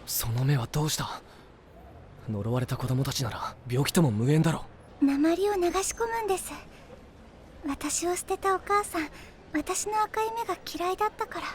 その目はどうした？呪われた子供たちなら病気とも無縁だろ。鉛を流し込むんです。私を捨てたお母さん、私の赤い目が嫌いだったから。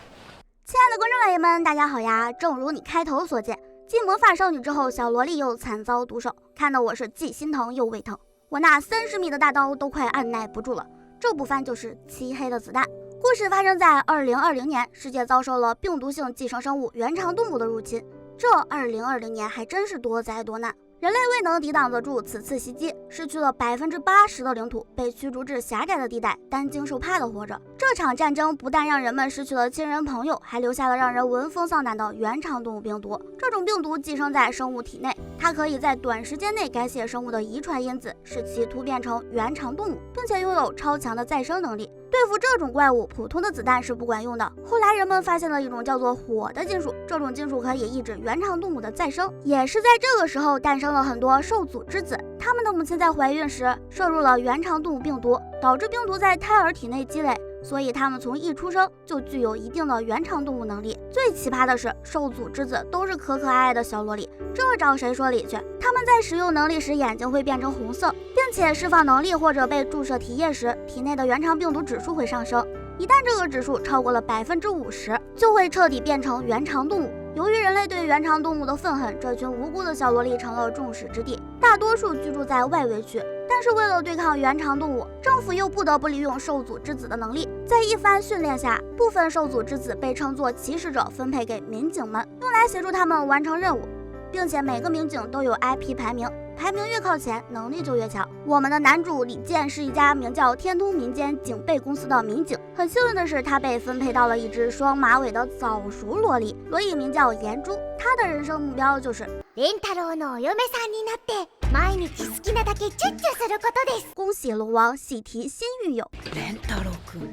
亲爱的观众老爷们，大家好呀！正如你开头所见，继魔法少女之后，小萝莉又惨遭毒手，看得我是既心疼又胃疼。我那30米的大刀都快按耐不住了。这部番就是漆黑的子弹。故事发生在2020年，世界遭受了病毒性寄生生物原肠动物的入侵。这2020年还真是多灾多难。人类未能抵挡得住此次袭击，失去了80%的领土，被驱逐至狭窄的地带，担惊受怕的活着。这场战争不但让人们失去了亲人朋友，还留下了让人闻风丧胆的原肠动物病毒。这种病毒寄生在生物体内，它可以在短时间内改写生物的遗传因子，使其突变成原肠动物，并且拥有超强的再生能力。对付这种怪物，普通的子弹是不管用的。后来人们发现了一种叫做火的金属，这种金属可以抑制原肠动物的再生。也是在这个时候诞生了很多受阻之子，他们的母亲在怀孕时摄入了原肠动物病毒，导致病毒在胎儿体内积累，所以他们从一出生就具有一定的原肠动物能力。最奇葩的是，受阻之子都是可爱爱的小萝莉，这找谁说理去？他们在使用能力时眼睛会变成红色，并且释放能力或者被注射体液时，体内的原肠病毒指数会上升。一旦这个指数超过了50%，就会彻底变成原肠动物。由于人类对原肠动物的愤恨，这群无辜的小萝莉成了众矢之的，大多数居住在外围区。但是为了对抗原肠动物，政府又不得不利用受阻之子的能力。在一番训练下，部分受阻之子被称作起始者，分配给民警们，用来协助他们完成任务，并且每个民警都有 IP 排名，排名越靠前，能力就越强。我们的男主李健是一家名叫天通民间警备公司的民警，很幸运的是，他被分配到了一只双马尾的早熟萝莉，萝莉名叫颜珠。他的人生目标就是レンタロウのお嫁さんになって毎日好きなだけチュッチュすることです。恭喜龙王喜提新狱友。レンタロウ君、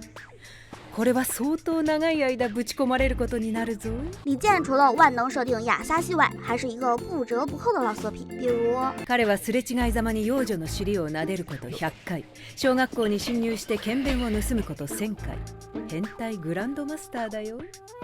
これは相当長い間ぶち込まれることになるぞ。李健除了万能设定亚萨西外，还是一个不折不扣的老色批，比如彼はすれ違いざまに幼女の尻を撫でること100回、小学校に侵入して剣弁を盗むこと1000回、変態グランドマスターだよ。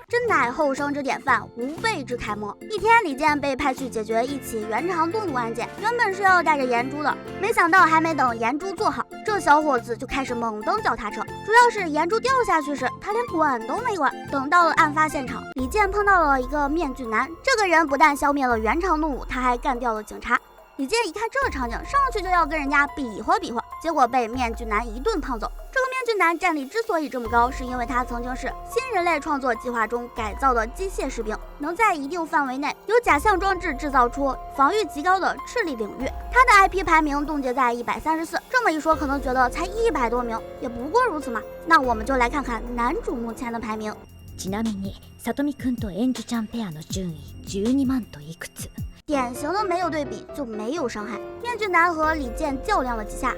真乃后生之典范，无辈之楷模。一天，李健被派去解决一起原肠动物案件，原本是要带着颜珠的，没想到还没等颜珠坐好，这小伙子就开始猛蹬脚踏车。主要是颜珠掉下去时，他连管都没管。等到了案发现场，李健碰到了一个面具男，这个人不但消灭了原肠动物，他还干掉了警察。李健一看这场景，上去就要跟人家比划比划，结果被面具男一顿胖揍。这个面具男战力之所以这么高，是因为他曾经是新人类创作计划中改造的机械士兵，能在一定范围内由假象装置制造出防御极高的赤力领域。他的 IP 排名冻结在134，这么一说可能覺得才100多名，也不过如此嘛。那我们就来看看男主目前的排名。ちなみに、さとみくんとエンジュちゃんペアの順位12万といくつ。典型的没有对比就没有伤害。面具男和李健较量了几下，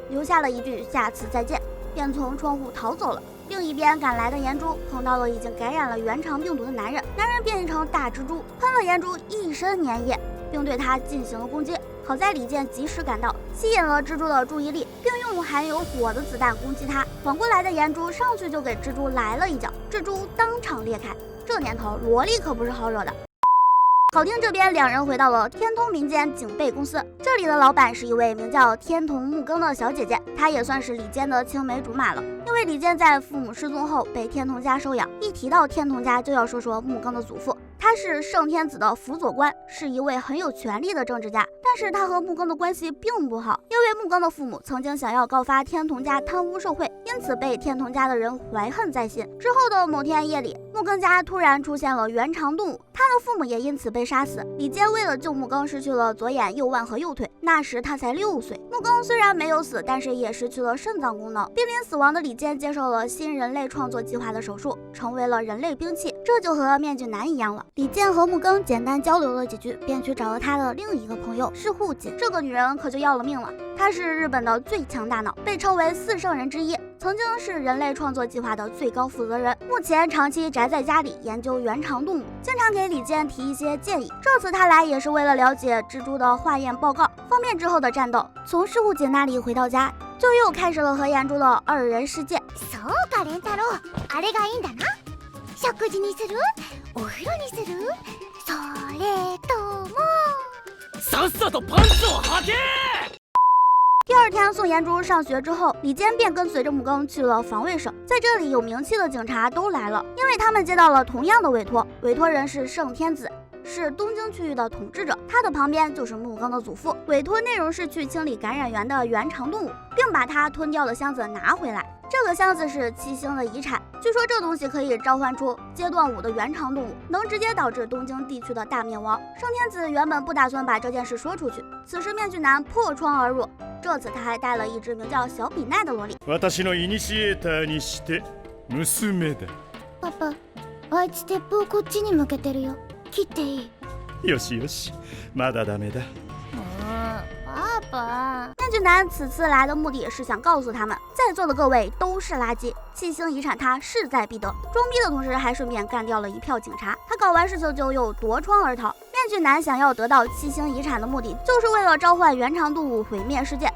留下了一句下次再见，便从窗户逃走了。另一边赶来的颜珠碰到了已经感染了原肠病毒的男人，男人变异成大蜘蛛，喷了颜珠一身粘液，并对他进行了攻击。好在李健及时赶到，吸引了蜘蛛的注意力，并用含有火的子弹攻击他。缓过来的颜珠上去就给蜘蛛来了一脚，蜘蛛当场裂开。这年头萝莉可不是好惹的。考厅这边，两人回到了天通民间警备公司。这里的老板是一位名叫天童木耕的小姐姐，她也算是李健的青梅竹马了。因为李健在父母失踪后被天童家收养，一提到天童家就要说说木耕的祖父。他是圣天子的辅佐官，是一位很有权力的政治家，但是他和木耕的关系并不好，因为木耕的父母曾经想要告发天童家贪污受贿，因此被天童家的人怀恨在心。之后的某天夜里，木耕家突然出现了原肠动物，他的父母也因此被杀死。李健为了救木耕，失去了左眼、右腕和右腿，那时他才6岁。木耕虽然没有死，但是也失去了肾脏功能。濒临死亡的李健接受了新人类创作计划的手术，成为了人类兵器，这就和面具男一样了。李健和木耕简单交流了几句，便去找了他的另一个朋友是户锦。这个女人可就要了命了，她是日本的最强大脑，被称为4圣人之一，曾经是人类创作计划的最高负责人，目前长期宅在家里研究原肠动物，经常给李健提一些建议。这次他来也是为了了解蜘蛛的化验报告，方便之后的战斗。从事户锦那里回到家，就又开始了和颜珠的2人世界。そうか、レンタロウ、あれがいいんだな。食事にする？お風呂にする？それども。さっさとパンツを履け！第二天送颜珠上学之后，李坚便跟随着木更去了防卫省。在这里，有名气的警察都来了，因为他们接到了同样的委托，委托人是圣天子，是东京区域的统治者，他的旁边就是木更的祖父。委托内容是去清理感染源的原长动物，并把它吞掉的箱子拿回来。这个箱子是七星的遗产，据说这东西可以召唤出阶段5的原长动物，能直接导致东京地区的大灭亡。圣天子原本不打算把这件事说出去，此时面具男破窗而入，这次他还带了一只名叫小比奈的萝莉。私のイニシエーターにして娘だ。パパ、あいつ鉄砲こっちに向けてるよ。切っていい？よしよし、まだダメだ。爸爸。面具男此次来的目的是想告诉他们，在座的各位都是垃圾，七星遗产他势在必得。装逼的同时还顺便干掉了一票警察。他搞完事情就又夺窗而逃。面具男想要得到七星遗产的目的，就是为了召唤原长动物毁灭世界。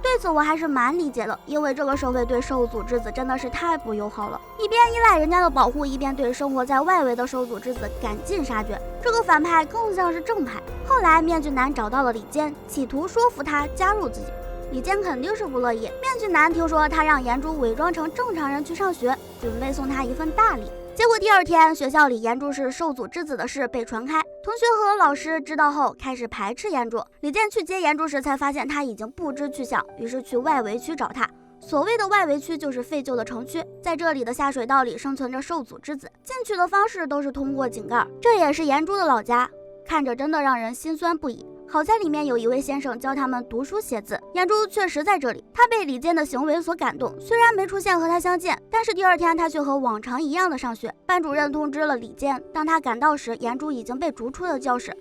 对此我还是蛮理解的，因为这个社会对兽族之子真的是太不友好了，一边依赖人家的保护，一边对生活在外围的兽族之子赶尽杀绝。这个反派更像是正派。后来面具男找到了李坚，企图说服他加入自己。李坚肯定是不乐意。面具男听说他让颜珠伪装成正常人去上学，准备送他一份大礼。结果第二天，学校里颜珠是兽族之子的事被传开，同学和老师知道后开始排斥颜珠。李健去接颜珠时才发现他已经不知去向，于是去外围区找他。所谓的外围区就是废旧的城区，在这里的下水道里生存着兽族之子，进去的方式都是通过井盖，这也是颜珠的老家，看着真的让人心酸不已。好在里面有一位先生教他们读书写字，颜珠确实在这里。他被李健的行为所感动，虽然没出现和他相见，但是第二天他却和往常一样的上学。班主任通知了李健，当他赶到时，颜珠已经被逐出了教室。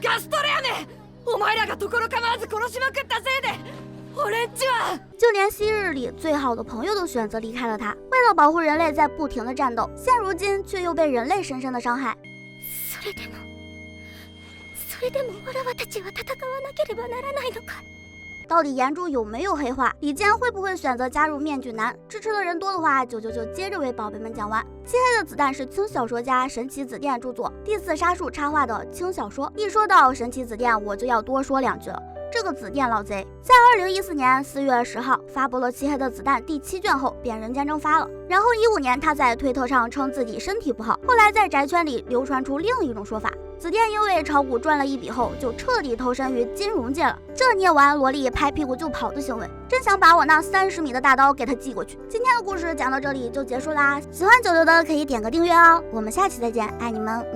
ガストレやねん！お前らが所構わず殺しまくったせいで、俺んちは…就連昔日里最好的朋友都選擇離開了他。為了保護人類，在不停的戰鬥，現如今卻又被人類深深的傷害。それでもオラワたちは戦わなければならないのか。到底颜珠有没有黑化？李坚会不会选择加入面具男？支持的人多的话，999接着为宝贝们讲完。漆黑的子弹是轻小说家神奇子店著作，第4杀术插画的轻小说。一说到神奇子店，我就要多说2句了。这个子店老贼在2014年4月10号发布了《漆黑的子弹》第7卷后便人间蒸发了，然后15年他在推特上称自己身体不好，后来在宅圈里流传出另一种说法，子店因为炒股赚了一笔后就彻底投身于金融界了，这捏完萝莉拍屁股就跑的行为，真想把我那30米的大刀给他寄过去。今天的故事讲到这里就结束啦，喜欢九九的可以点个订阅哦，我们下期再见，爱你们，